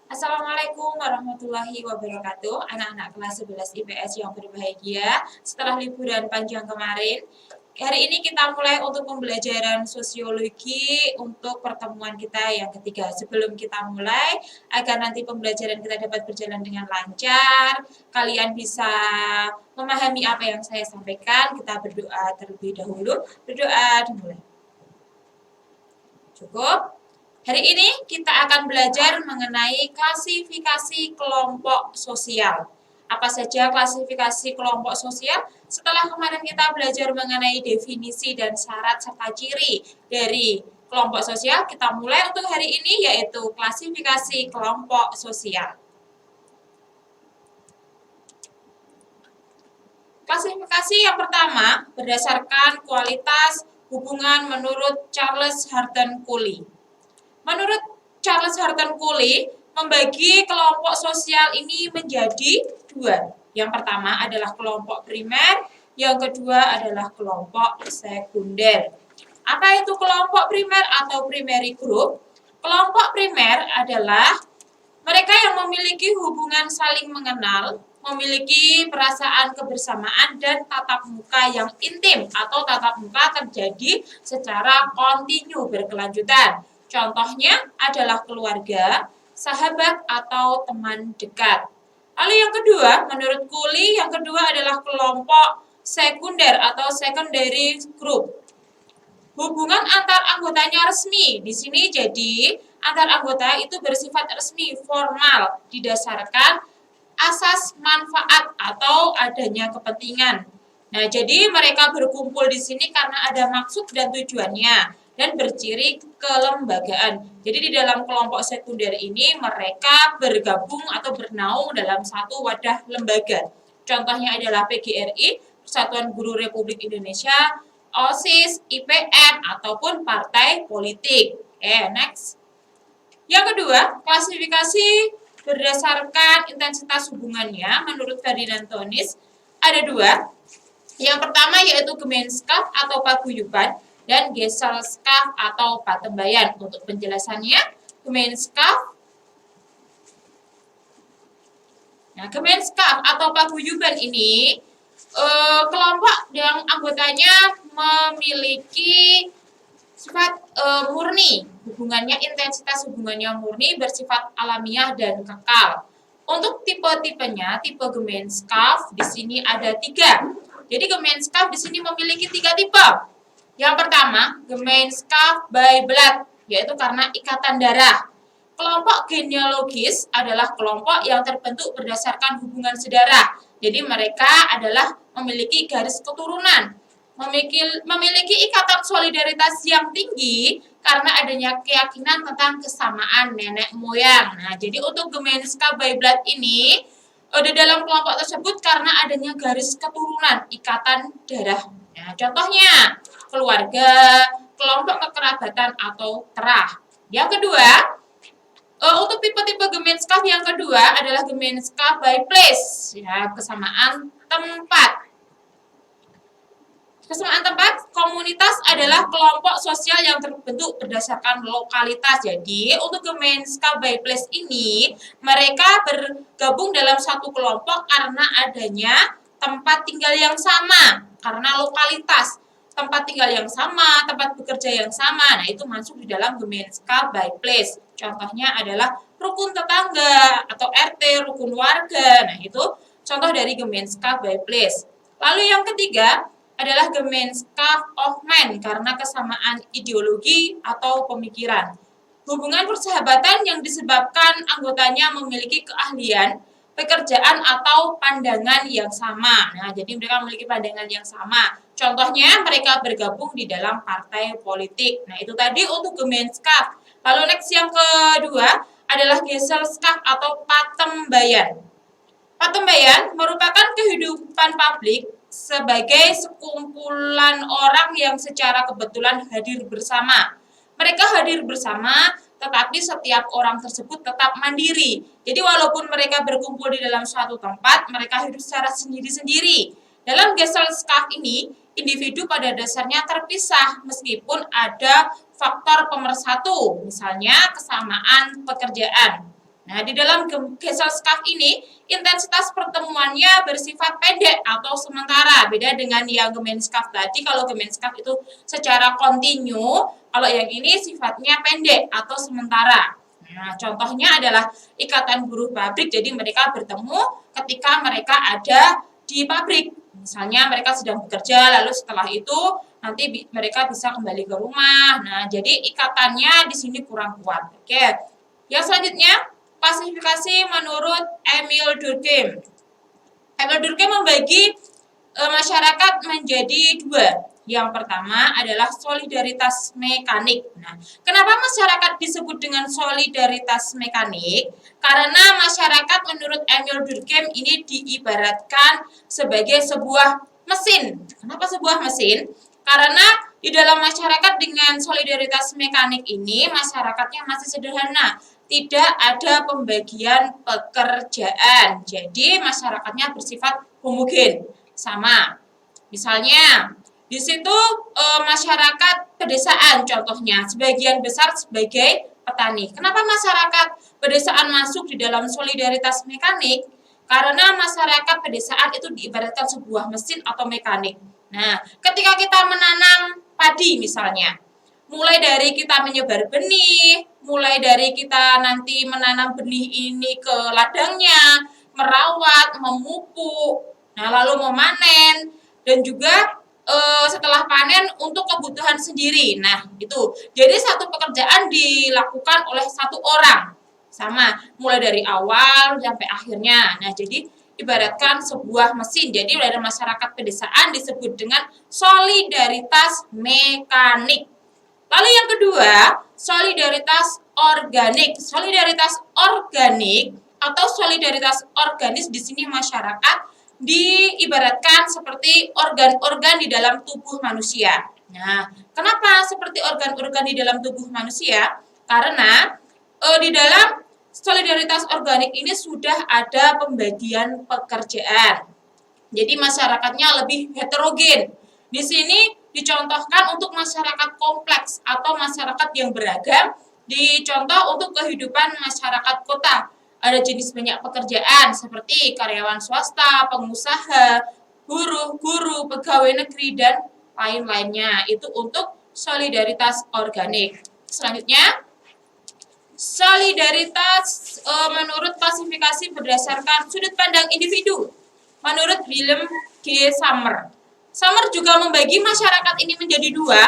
Assalamualaikum warahmatullahi wabarakatuh, anak-anak kelas 11 IPS yang berbahagia. Setelah liburan panjang kemarin, hari ini kita mulai untuk pembelajaran sosiologi untuk pertemuan kita yang ketiga. Sebelum kita mulai, agar nanti pembelajaran kita dapat berjalan dengan lancar, kalian bisa memahami apa yang saya sampaikan, kita berdoa terlebih dahulu. Berdoa dimulai. Cukup? Hari ini kita akan belajar mengenai klasifikasi kelompok sosial. Apa saja klasifikasi kelompok sosial? Setelah kemarin kita belajar mengenai definisi dan syarat serta ciri dari kelompok sosial, kita mulai untuk hari ini yaitu klasifikasi kelompok sosial. Klasifikasi yang pertama berdasarkan kualitas hubungan menurut Charles Hardin Cooley. Menurut Charles Hardin Cooley, membagi kelompok sosial ini menjadi dua. Yang pertama adalah kelompok primer, yang kedua adalah kelompok sekunder. Apa itu kelompok primer atau primary group? Kelompok primer adalah mereka yang memiliki hubungan saling mengenal, memiliki perasaan kebersamaan dan tatap muka yang intim atau tatap muka terjadi secara kontinu berkelanjutan. Contohnya adalah keluarga, sahabat, atau teman dekat. Lalu yang kedua, menurut Cooley, yang kedua adalah kelompok sekunder atau secondary group. Hubungan antar anggotanya resmi. Di sini jadi antar anggota itu bersifat resmi, formal, didasarkan asas manfaat atau adanya kepentingan. Nah, jadi mereka berkumpul di sini karena ada maksud dan tujuannya dan berciri kelembagaan. Jadi di dalam kelompok sekunder ini mereka bergabung atau bernaung dalam satu wadah lembaga. Contohnya adalah PGRI, Persatuan Guru Republik Indonesia, OSIS, IPM, ataupun partai politik. Next. Yang kedua, klasifikasi berdasarkan intensitas hubungannya menurut Ferdinand Tonis ada dua. Yang pertama yaitu Gemeinschaft atau paguyuban dan Gesellschaft atau patembayan. Untuk penjelasannya, Gemeinschaft. Nah, Gemeinschaft atau paguyuban ini kelompok yang anggotanya memiliki sifat murni, hubungannya intensitas hubungannya murni, bersifat alamiah dan kekal. Untuk tipe-tipenya, tipe Gemeinschaft di sini ada 3. Jadi Gemeinschaft di sini memiliki 3 tipe. Yang pertama, Gemeinschaft by blood, yaitu karena ikatan darah. Kelompok genealogis adalah kelompok yang terbentuk berdasarkan hubungan sedarah. Jadi mereka adalah memiliki garis keturunan, memiliki ikatan solidaritas yang tinggi karena adanya keyakinan tentang kesamaan nenek moyang. Nah, jadi untuk Gemeinschaft by blood ini di dalam kelompok tersebut karena adanya garis keturunan, ikatan darah. Nah, contohnya keluarga, kelompok kekerabatan atau terah. Yang kedua, untuk tipe-tipe Gemeinschaft yang kedua adalah Gemeinschaft by place, ya, kesamaan tempat. Kesamaan tempat, komunitas adalah kelompok sosial yang terbentuk berdasarkan lokalitas. Jadi, untuk Gemeinschaft by place ini, mereka bergabung dalam satu kelompok karena adanya tempat tinggal yang sama, karena lokalitas. Tempat tinggal yang sama, tempat bekerja yang sama. Nah, itu masuk di dalam Gemeinschaft by place. Contohnya adalah rukun tetangga atau RT, rukun warga. Nah, itu contoh dari Gemeinschaft by place. Lalu yang ketiga adalah Gemeinschaft of Man karena kesamaan ideologi atau pemikiran. Hubungan persahabatan yang disebabkan anggotanya memiliki keahlian, pekerjaan atau pandangan yang sama. Nah, jadi mereka memiliki pandangan yang sama. Contohnya mereka bergabung di dalam partai politik. Nah, itu tadi untuk Gemeinschaft. Lalu next yang kedua adalah Gesellschaft atau patembayan. Patembayan merupakan kehidupan publik sebagai sekumpulan orang yang secara kebetulan hadir bersama. Mereka hadir bersama, tetapi setiap orang tersebut tetap mandiri. Jadi walaupun mereka berkumpul di dalam suatu tempat, mereka hidup secara sendiri-sendiri. Dalam Gesellschaft ini, individu pada dasarnya terpisah meskipun ada faktor pemersatu, misalnya kesamaan pekerjaan. Nah, di dalam Gesellschaft ini, intensitas pertemuannya bersifat pendek atau sementara. Beda dengan yang Gemeinschaft tadi, kalau Gemeinschaft itu secara kontinu, kalau yang ini sifatnya pendek atau sementara. Nah, contohnya adalah ikatan buruh pabrik, jadi mereka bertemu ketika mereka ada di pabrik. Misalnya mereka sedang bekerja, lalu setelah itu nanti mereka bisa kembali ke rumah. Nah, jadi ikatannya di sini kurang kuat. Oke. Yang selanjutnya, klasifikasi menurut Emil Durkheim. Emil Durkheim membagi masyarakat menjadi dua. Yang pertama adalah solidaritas mekanik. Nah, kenapa masyarakat disebut dengan solidaritas mekanik? Karena masyarakat menurut Emil Durkheim ini diibaratkan sebagai sebuah mesin. Kenapa sebuah mesin? Karena di dalam masyarakat dengan solidaritas mekanik ini, masyarakatnya masih sederhana. Tidak ada pembagian pekerjaan. Jadi masyarakatnya bersifat homogen, sama. Misalnya di situ masyarakat pedesaan contohnya, sebagian besar sebagai petani. Kenapa masyarakat pedesaan masuk di dalam solidaritas mekanik? Karena masyarakat pedesaan itu diibaratkan sebuah mesin atau mekanik. Nah, ketika kita menanam padi misalnya, mulai dari kita menyebar benih, mulai dari kita nanti menanam benih ini ke ladangnya, merawat, memupuk, nah lalu memanen, dan juga setelah panen untuk kebutuhan sendiri. Nah, itu. Jadi satu pekerjaan dilakukan oleh satu orang. Sama, mulai dari awal sampai akhirnya. Nah, jadi ibaratkan sebuah mesin. Jadi dari masyarakat pedesaan disebut dengan solidaritas mekanik. Lalu yang kedua, solidaritas organik. Solidaritas organik atau solidaritas organis di sini masyarakat diibaratkan seperti organ-organ di dalam tubuh manusia. Nah, kenapa seperti organ-organ di dalam tubuh manusia? Karena di dalam solidaritas organik ini sudah ada pembagian pekerjaan. Jadi masyarakatnya lebih heterogen. Di sini dicontohkan untuk masyarakat kompleks atau masyarakat yang beragam, dicontoh untuk kehidupan masyarakat kota. Ada jenis banyak pekerjaan seperti karyawan swasta, pengusaha, buruh, guru, pegawai negeri, dan lain-lainnya. Itu untuk solidaritas organik. Selanjutnya, solidaritas menurut klasifikasi berdasarkan sudut pandang individu. Menurut William G. Summer. Summer juga membagi masyarakat ini menjadi dua.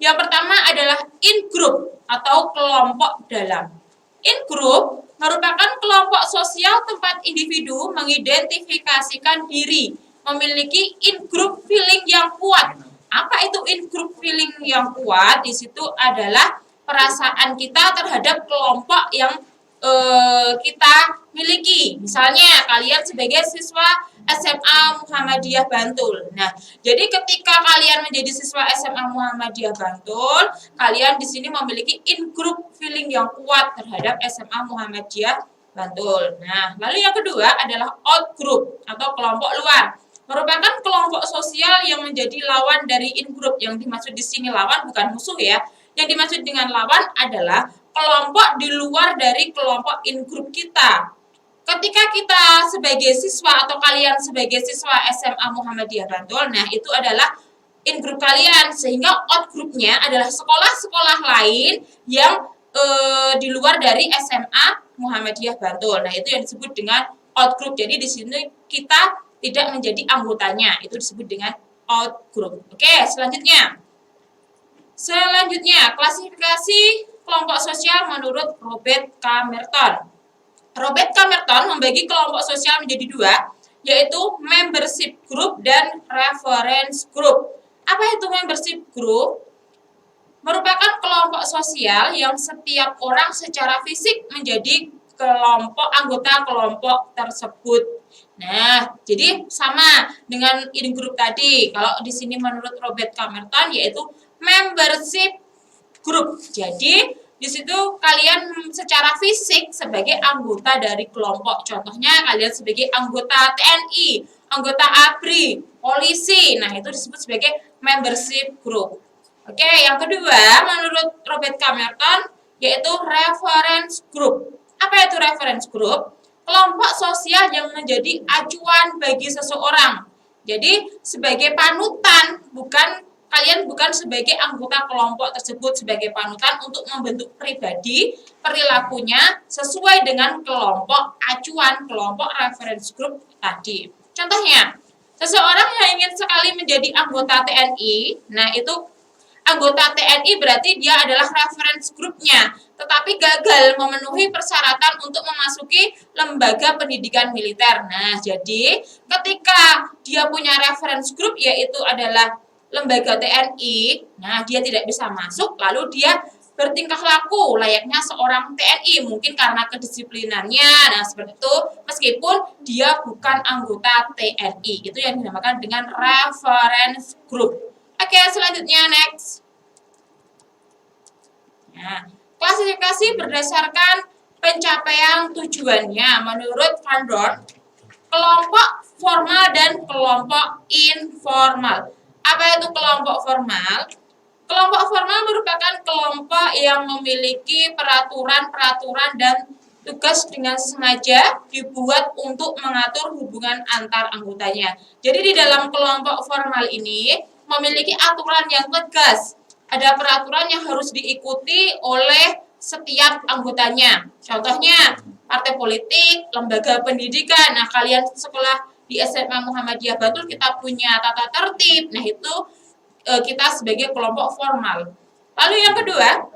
Yang pertama adalah in-group atau kelompok dalam. In-group merupakan kelompok sosial tempat individu mengidentifikasikan diri, memiliki in-group feeling yang kuat. Apa itu in-group feeling yang kuat? Di situ adalah perasaan kita terhadap kelompok yang kita miliki. Misalnya kalian sebagai siswa SMA Muhammadiyah Bantul. Nah, jadi ketika kalian menjadi siswa SMA Muhammadiyah Bantul, kalian di sini memiliki in-group feeling yang kuat terhadap SMA Muhammadiyah Bantul. Nah, lalu yang kedua adalah out-group atau kelompok luar. Merupakan kelompok sosial yang menjadi lawan dari in-group. Yang dimaksud di sini lawan bukan musuh ya. Yang dimaksud dengan lawan adalah kelompok di luar dari kelompok in-group kita. Ketika kita sebagai siswa atau kalian sebagai siswa SMA Muhammadiyah Bantul, nah itu adalah in-group kalian. Sehingga out-groupnya adalah sekolah-sekolah lain yang di luar dari SMA Muhammadiyah Bantul. Nah itu yang disebut dengan out-group. Jadi di sini kita tidak menjadi anggotanya. Itu disebut dengan out-group. Oke, selanjutnya. Selanjutnya, klasifikasi kelompok sosial menurut Robert K. Merton. Robert K. Merton membagi kelompok sosial menjadi dua, yaitu membership group dan reference group. Apa itu membership group? Merupakan kelompok sosial yang setiap orang secara fisik menjadi kelompok anggota kelompok tersebut. Nah, jadi sama dengan in-group tadi. Kalau di sini menurut Robert K. Merton yaitu membership group. Jadi di situ kalian secara fisik sebagai anggota dari kelompok. Contohnya kalian sebagai anggota TNI, anggota ABRI, polisi. Nah, itu disebut sebagai membership group. Oke, yang kedua menurut Robert K. Merton yaitu reference group. Apa itu reference group? Kelompok sosial yang menjadi acuan bagi seseorang. Jadi sebagai panutan, kalian bukan sebagai anggota kelompok tersebut sebagai panutan untuk membentuk pribadi perilakunya sesuai dengan kelompok acuan, kelompok reference group tadi. Contohnya, seseorang yang ingin sekali menjadi anggota TNI, nah itu anggota TNI berarti dia adalah reference grupnya, tetapi gagal memenuhi persyaratan untuk memasuki lembaga pendidikan militer. Nah, jadi ketika dia punya reference group yaitu adalah lembaga TNI, nah dia tidak bisa masuk, lalu dia bertingkah laku layaknya seorang TNI, mungkin karena kedisiplinannya, nah seperti itu, meskipun dia bukan anggota TNI, itu yang dinamakan dengan reference group. Oke, selanjutnya next. Nah, klasifikasi berdasarkan pencapaian tujuannya menurut Van Dorn, kelompok formal dan kelompok informal. Apa itu kelompok formal? Kelompok formal merupakan kelompok yang memiliki peraturan-peraturan dan tugas dengan sengaja dibuat untuk mengatur hubungan antar anggotanya. Jadi di dalam kelompok formal ini memiliki aturan yang tegas. Ada peraturan yang harus diikuti oleh setiap anggotanya. Contohnya, partai politik, lembaga pendidikan. Nah, kalian sekolah di SMA Muhammadiyah Bantul kita punya tata tertib. Nah, itu kita sebagai kelompok formal. Lalu yang kedua,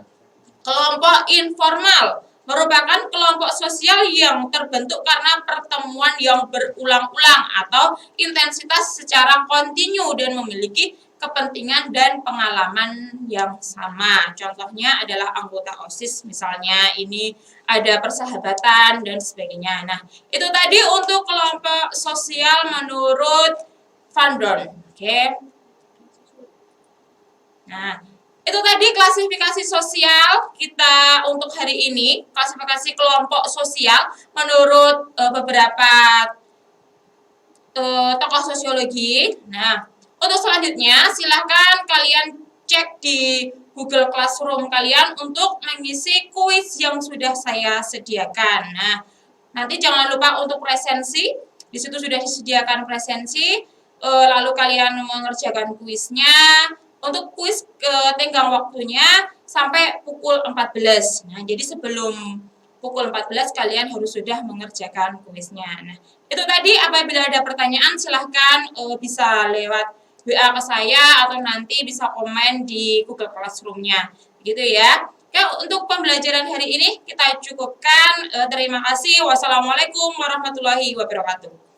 kelompok informal merupakan kelompok sosial yang terbentuk karena pertemuan yang berulang-ulang atau intensitas secara kontinu dan memiliki kepentingan dan pengalaman yang sama. Contohnya adalah anggota OSIS misalnya, ini ada persahabatan dan sebagainya. Nah, itu tadi untuk kelompok sosial menurut Van Dorn. Oke. Nah, itu tadi klasifikasi sosial kita untuk hari ini, klasifikasi kelompok sosial menurut beberapa tokoh sosiologi. Nah, untuk selanjutnya silahkan kalian cek di Google Classroom kalian untuk mengisi kuis yang sudah saya sediakan. Nah, nanti jangan lupa untuk presensi, di situ sudah disediakan presensi, lalu kalian mengerjakan kuisnya. Untuk kuis tenggang waktunya sampai pukul 14. Nah, jadi sebelum pukul 14 kalian harus sudah mengerjakan kuisnya. Nah, itu tadi apabila ada pertanyaan silahkan bisa lewat WA ke saya atau nanti bisa komen di Google Classroom-nya. Gitu ya. Oke, untuk pembelajaran hari ini kita cukupkan. Terima kasih. Wassalamualaikum warahmatullahi wabarakatuh.